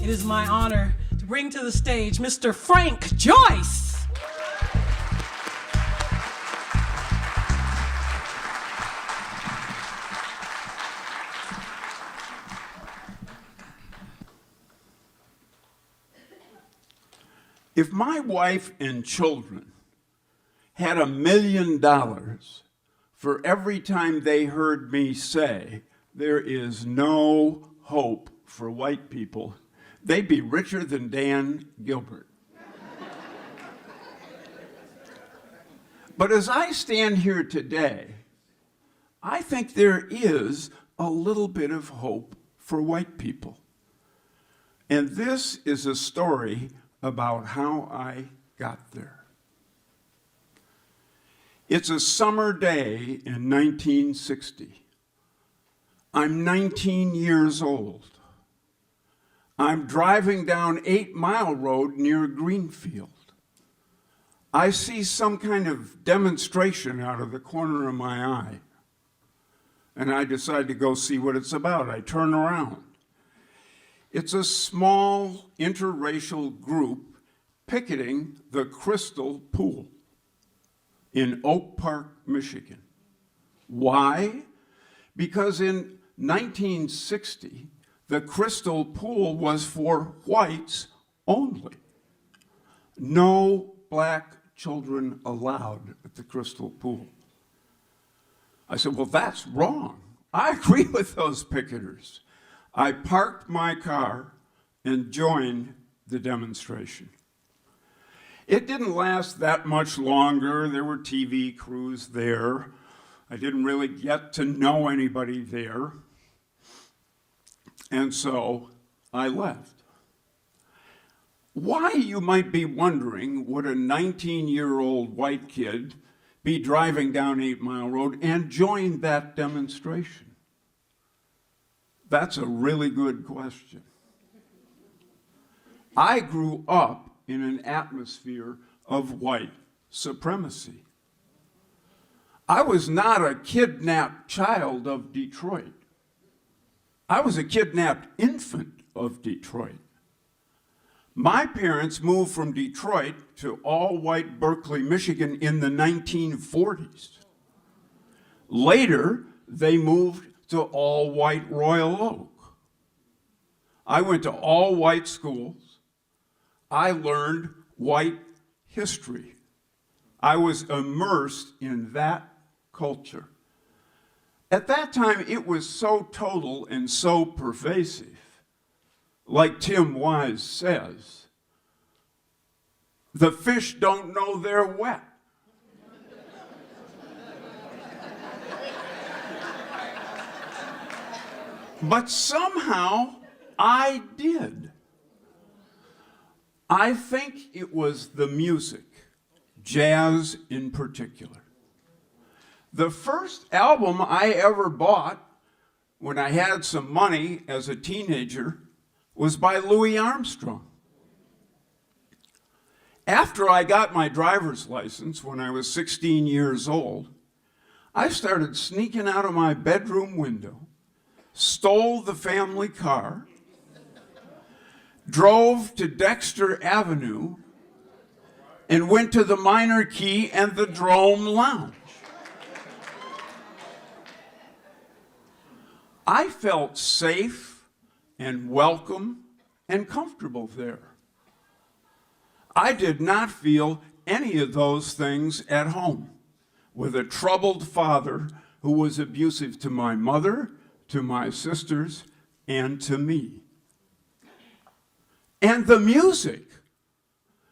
It is my honor to bring to the stage Mr. Frank Joyce. If my wife and children had $1 million for every time they heard me say, there is no hope for white people, they'd be richer than Dan Gilbert. But as I stand here today, I think there is a little bit of hope for white people. And this is a story about how I got there. It's a summer day in 1960. I'm 19 years old. I'm driving down 8 Mile Road near Greenfield. I see some kind of demonstration out of the corner of my eye, and I decide to go see what it's about. I turn around. It's a small interracial group picketing the Crystal Pool in Oak Park, Michigan. Why? Because in 1960, the Crystal Pool was for whites only. No black children allowed at the Crystal Pool. I said, well, that's wrong. I agree with those picketers. I parked my car and joined the demonstration. It didn't last that much longer. There were TV crews there. I didn't really get to know anybody there. And so I left. Why, you might be wondering, would a 19-year-old white kid be driving down 8 Mile Road and join that demonstration? That's a really good question. I grew up in an atmosphere of white supremacy. I was not a kidnapped child of Detroit. I was a kidnapped infant of Detroit. My parents moved from Detroit to all-white Berkeley, Michigan in the 1940s. Later, they moved to all-white Royal Oak. I went to all-white schools. I learned white history. I was immersed in that culture. At that time, it was so total and so pervasive. Like Tim Wise says, the fish don't know they're wet. But somehow I did. I think it was the music, jazz in particular. The first album I ever bought when I had some money as a teenager was by Louis Armstrong. After I got my driver's license when I was 16 years old, I started sneaking out of my bedroom window, stole the family car, drove to Dexter Avenue, and went to the Minor Key and the Drome Lounge. I felt safe and welcome and comfortable there. I did not feel any of those things at home with a troubled father who was abusive to my mother, to my sisters, and to me. And the music,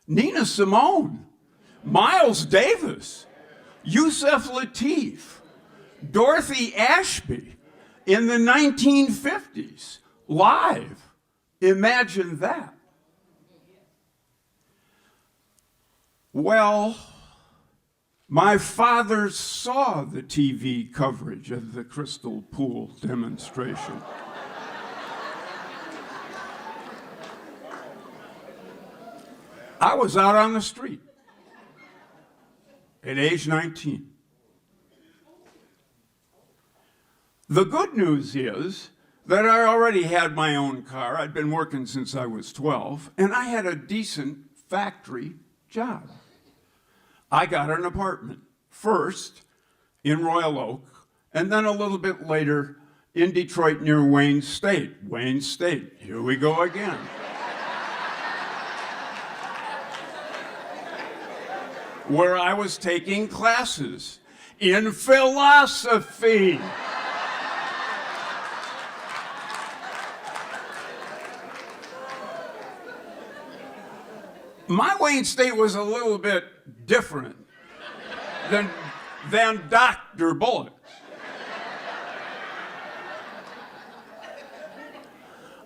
Nina Simone, Miles Davis, Yusef Lateef, Dorothy Ashby in the 1950s, live. Imagine that. Well, my father saw the TV coverage of the Crystal Pool demonstration. I was out on the street at age 19. The good news is that I already had my own car. I'd been working since I was 12, and I had a decent factory job. I got an apartment, first in Royal Oak, and then a little bit later in Detroit near Wayne State. Wayne State, here we go again. Where I was taking classes in philosophy. My Wayne State was a little bit different than Dr. Bullock's.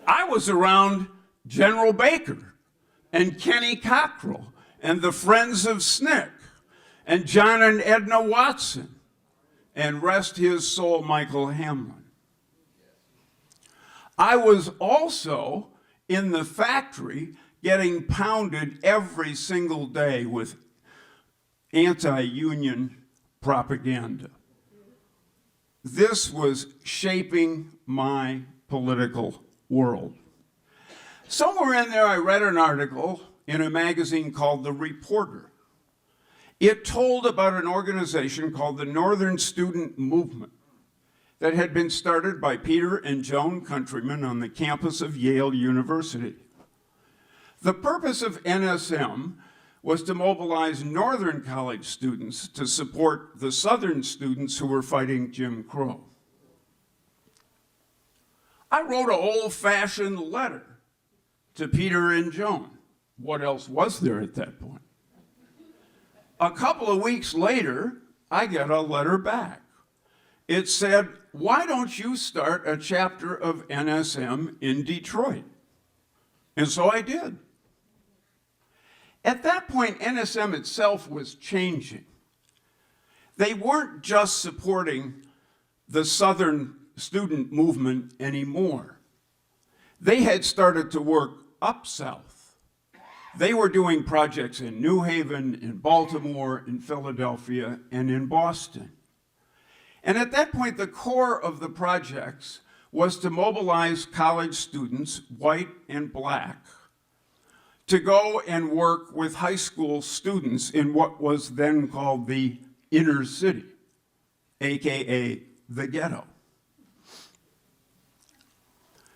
I was around General Baker and Kenny Cockrell and the Friends of Snick and John and Edna Watson and rest his soul, Michael Hamlin. I was also in the factory getting pounded every single day with anti-union propaganda. This was shaping my political world. Somewhere in there, I read an article in a magazine called The Reporter. It told about an organization called the Northern Student Movement that had been started by Peter and Joan Countryman on the campus of Yale University. The purpose of NSM was to mobilize Northern college students to support the Southern students who were fighting Jim Crow. I wrote an old-fashioned letter to Peter and Joan. What else was there at that point? A couple of weeks later, I get a letter back. It said, "Why don't you start a chapter of NSM in Detroit?" And so I did. At that point, NSM itself was changing. They weren't just supporting the Southern student movement anymore. They had started to work up south. They were doing projects in New Haven, in Baltimore, in Philadelphia, and in Boston. And at that point, the core of the projects was to mobilize college students, white and black, to go and work with high school students in what was then called the inner city, AKA the ghetto.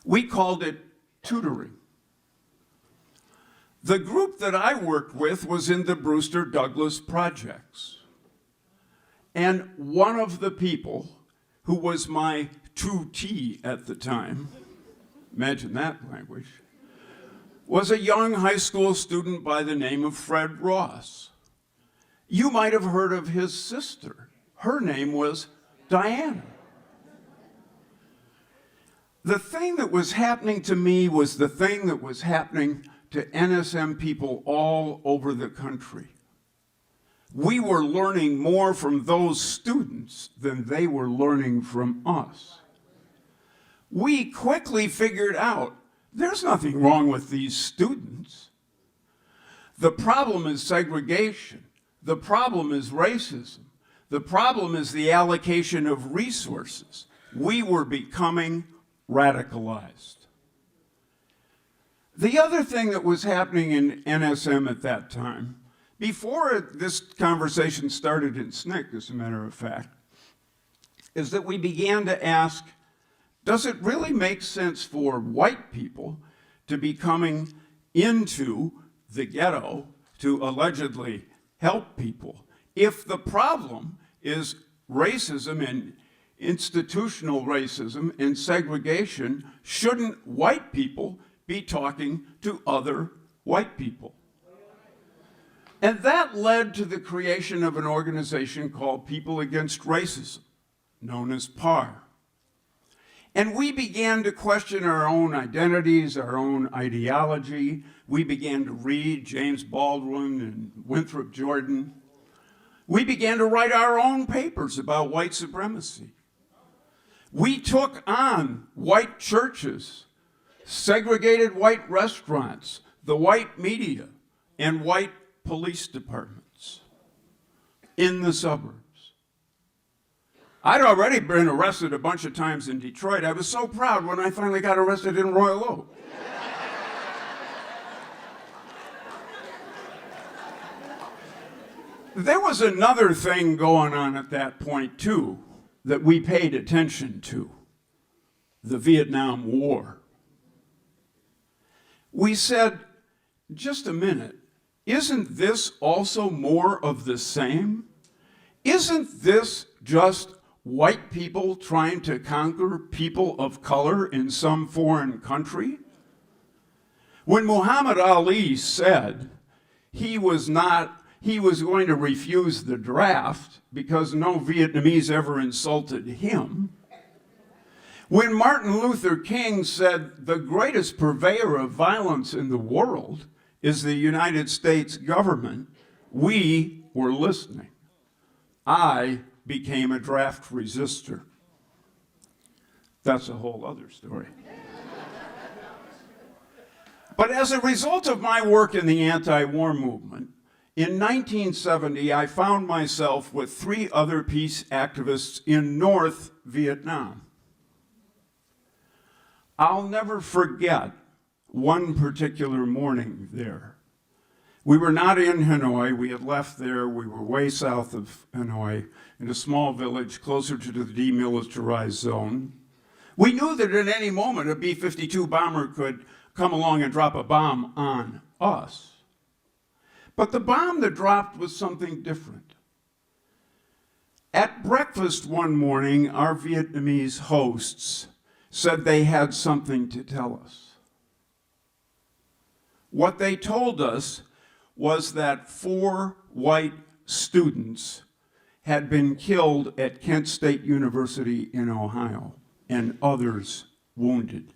We called it tutoring. The group that I worked with was in the Brewster Douglass projects. And one of the people who was my tutee at the time, imagine that language, was a young high school student by the name of Fred Ross. You might have heard of his sister. Her name was Diana. The thing that was happening to me was the thing that was happening to NSM people all over the country. We were learning more from those students than they were learning from us. We quickly figured out there's nothing wrong with these students. The problem is segregation. The problem is racism. The problem is the allocation of resources. We were becoming radicalized. The other thing that was happening in NSM at that time, before this conversation started in SNCC, as a matter of fact, is that we began to ask, does it really make sense for white people to be coming into the ghetto to allegedly help people if the problem is racism and institutional racism and segregation? Shouldn't white people be talking to other white people? And that led to the creation of an organization called People Against Racism, known as PAR. And we began to question our own identities, our own ideology. We began to read James Baldwin and Winthrop Jordan. We began to write our own papers about white supremacy. We took on white churches, segregated white restaurants, the white media, and white police departments in the suburbs. I'd already been arrested a bunch of times in Detroit. I was so proud when I finally got arrested in Royal Oak. There was another thing going on at that point, too, that we paid attention to: the Vietnam War. We said, just a minute, isn't this also more of the same? Isn't this just white people trying to conquer people of color in some foreign country? When Muhammad Ali said he was going to refuse the draft because no Vietnamese ever insulted him, when Martin Luther King said the greatest purveyor of violence in the world is the United States government, we were listening. I became a draft resistor. That's a whole other story. But as a result of my work in the anti-war movement, in 1970, I found myself with 3 other peace activists in North Vietnam. I'll never forget one particular morning there. We were not in Hanoi. We had left there. We were way south of Hanoi in a small village closer to the demilitarized zone. We knew that at any moment a B-52 bomber could come along and drop a bomb on us. But the bomb that dropped was something different. At breakfast one morning, our Vietnamese hosts said they had something to tell us. What they told us was that 4 white students had been killed at Kent State University in Ohio and others wounded.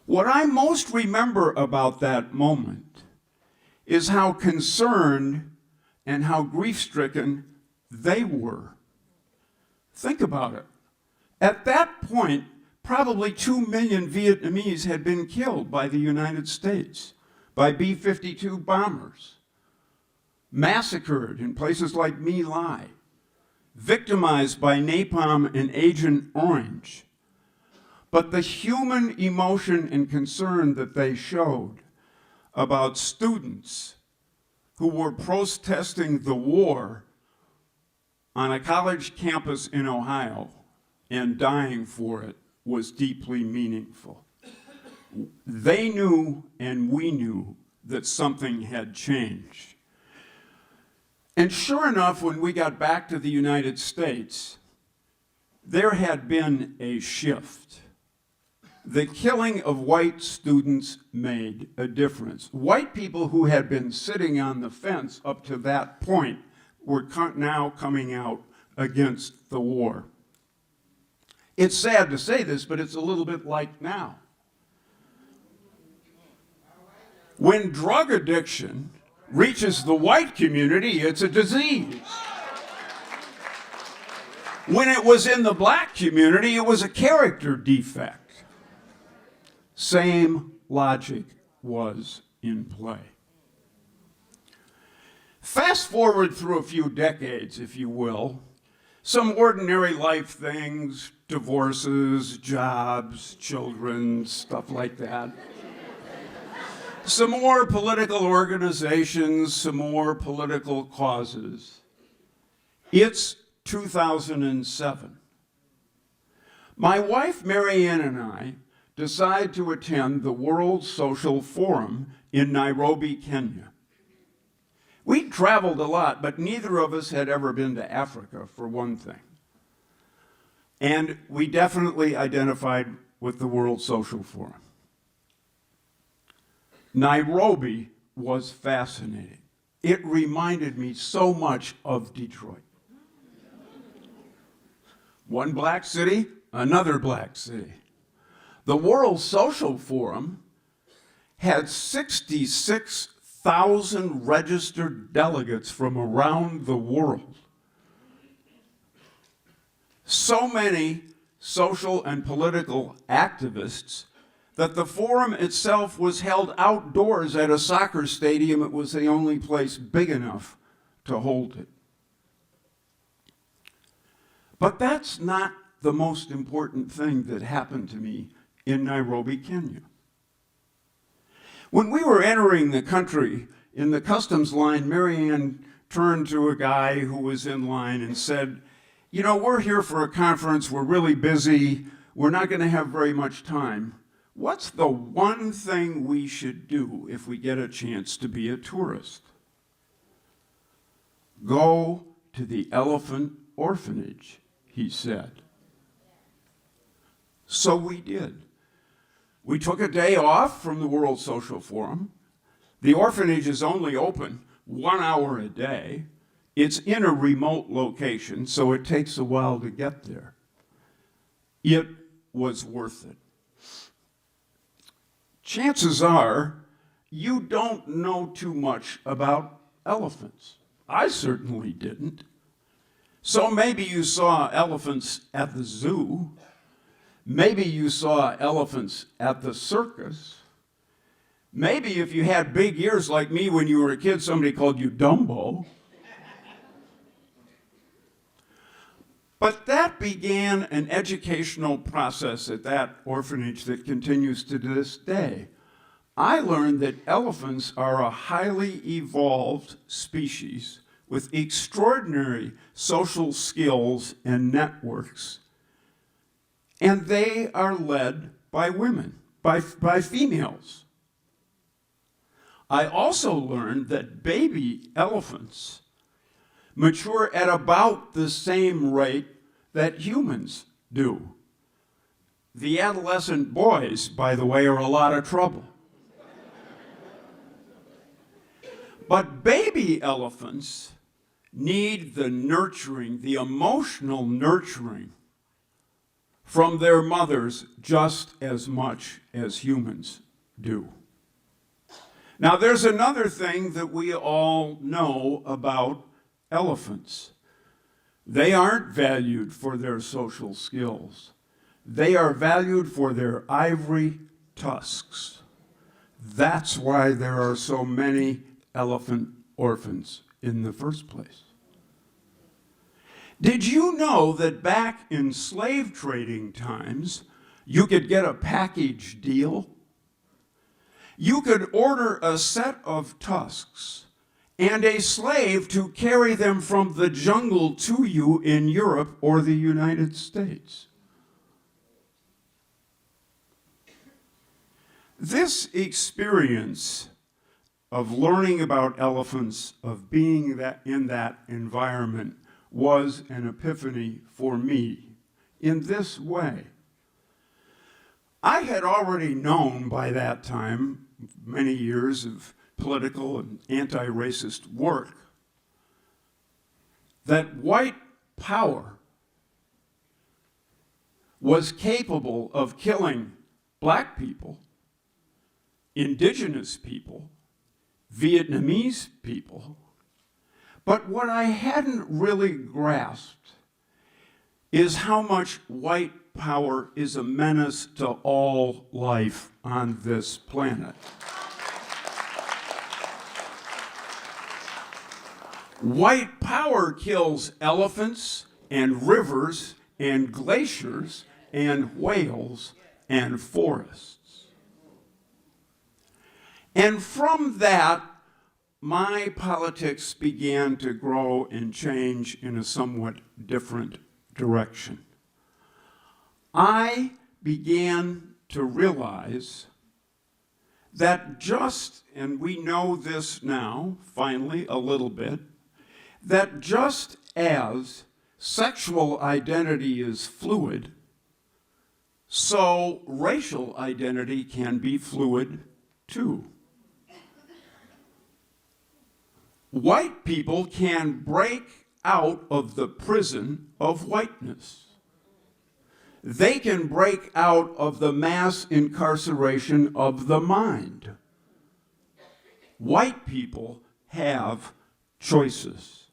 What I most remember about that moment is how concerned and how grief-stricken they were. Think about it. At that point, probably 2 million Vietnamese had been killed by the United States, by B-52 bombers, massacred in places like My Lai, victimized by napalm and Agent Orange. But the human emotion and concern that they showed about students who were protesting the war on a college campus in Ohio and dying for it was deeply meaningful. They knew and we knew that something had changed. And sure enough, when we got back to the United States, there had been a shift. The killing of white students made a difference. White people who had been sitting on the fence up to that point were now coming out against the war. It's sad to say this, but it's a little bit like now. When drug addiction reaches the white community, it's a disease. When it was in the black community, it was a character defect. Same logic was in play. Fast forward through a few decades, if you will, some ordinary life things, divorces, jobs, children, stuff like that. Some more political organizations, some more political causes. It's 2007. My wife, Marianne, and I decide to attend the World Social Forum in Nairobi, Kenya. We'd traveled a lot, but neither of us had ever been to Africa, for one thing. And we definitely identified with the World Social Forum. Nairobi was fascinating. It reminded me so much of Detroit. One black city, another black city. The World Social Forum had 66,000 registered delegates from around the world. So many social and political activists that the forum itself was held outdoors at a soccer stadium. It was the only place big enough to hold it. But that's not the most important thing that happened to me in Nairobi, Kenya. When we were entering the country, in the customs line, Marianne turned to a guy who was in line and said, "You know, we're here for a conference, we're really busy, we're not going to have very much time. What's the one thing we should do if we get a chance to be a tourist?" "Go to the elephant orphanage," he said. So we did. We took a day off from the World Social Forum. The orphanage is only open 1 hour a day. It's in a remote location, so it takes a while to get there. It was worth it. Chances are you don't know too much about elephants. I certainly didn't. So maybe you saw elephants at the zoo. Maybe you saw elephants at the circus. Maybe if you had big ears like me when you were a kid, somebody called you Dumbo. But that began an educational process at that orphanage that continues to this day. I learned that elephants are a highly evolved species with extraordinary social skills and networks. And they are led by women, by females. I also learned that baby elephants mature at about the same rate that humans do. The adolescent boys, by the way, are a lot of trouble. But baby elephants need the nurturing, the emotional nurturing from their mothers just as much as humans do. Now, there's another thing that we all know about elephants. They aren't valued for their social skills. They are valued for their ivory tusks. That's why there are so many elephant orphans in the first place. Did you know that back in slave trading times, you could get a package deal? You could order a set of tusks and a slave to carry them from the jungle to you in Europe or the United States. This experience of learning about elephants, of being in that environment, was an epiphany for me in this way. I had already known by that time, many years of political and anti-racist work, that white power was capable of killing black people, indigenous people, Vietnamese people. But what I hadn't really grasped is how much white power is a menace to all life on this planet. White power kills elephants and rivers and glaciers and whales and forests. And from that, my politics began to grow and change in a somewhat different direction. I began to realize that and we know this now, finally, a little bit, that just as sexual identity is fluid, so racial identity can be fluid too. White people can break out of the prison of whiteness. They can break out of the mass incarceration of the mind. White people have choices.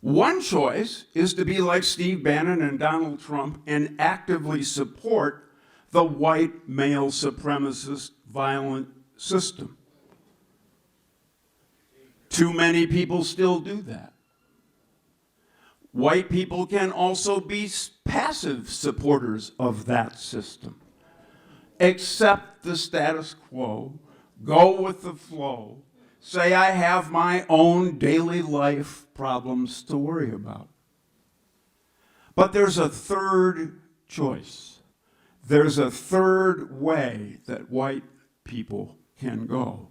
One choice is to be like Steve Bannon and Donald Trump and actively support the white male supremacist violent system. Too many people still do that. White people can also be passive supporters of that system. Accept the status quo, go with the flow, say I have my own daily life problems to worry about. But there's a third choice. There's a third way that white people can go.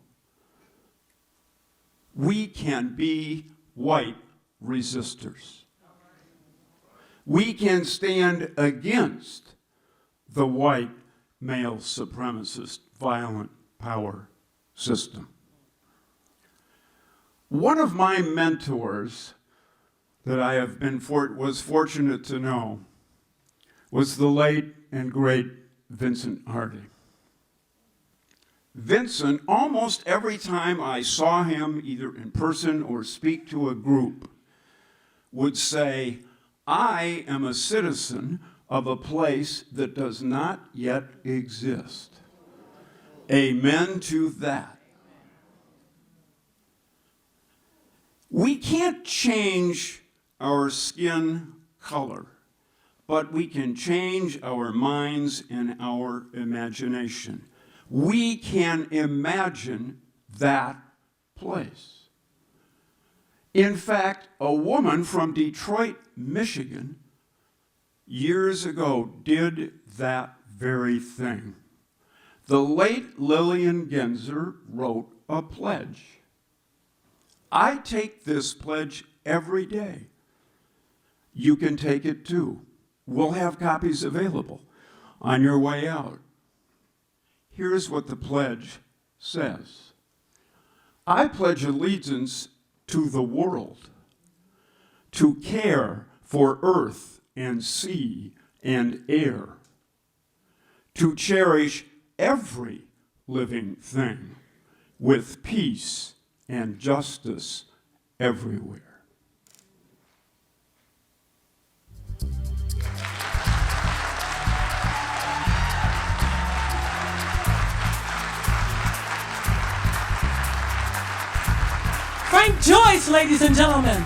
We can be white resistors. We can stand against the white male supremacist violent power system. One of my mentors that I have was fortunate to know was the late and great Vincent Hardy. Vincent, almost every time I saw him, either in person or speak to a group, would say, I am a citizen of a place that does not yet exist. Amen to that. We can't change our skin color, but we can change our minds and our imagination. We can imagine that place. In fact, a woman from Detroit, Michigan, years ago did that very thing. The late Lillian Genzer wrote a pledge. I take this pledge every day. You can take it too. We'll have copies available on your way out. Here's what the pledge says. I pledge allegiance to the world, to care for earth and sea and air, to cherish every living thing with peace and justice everywhere. Frank Joyce, ladies and gentlemen.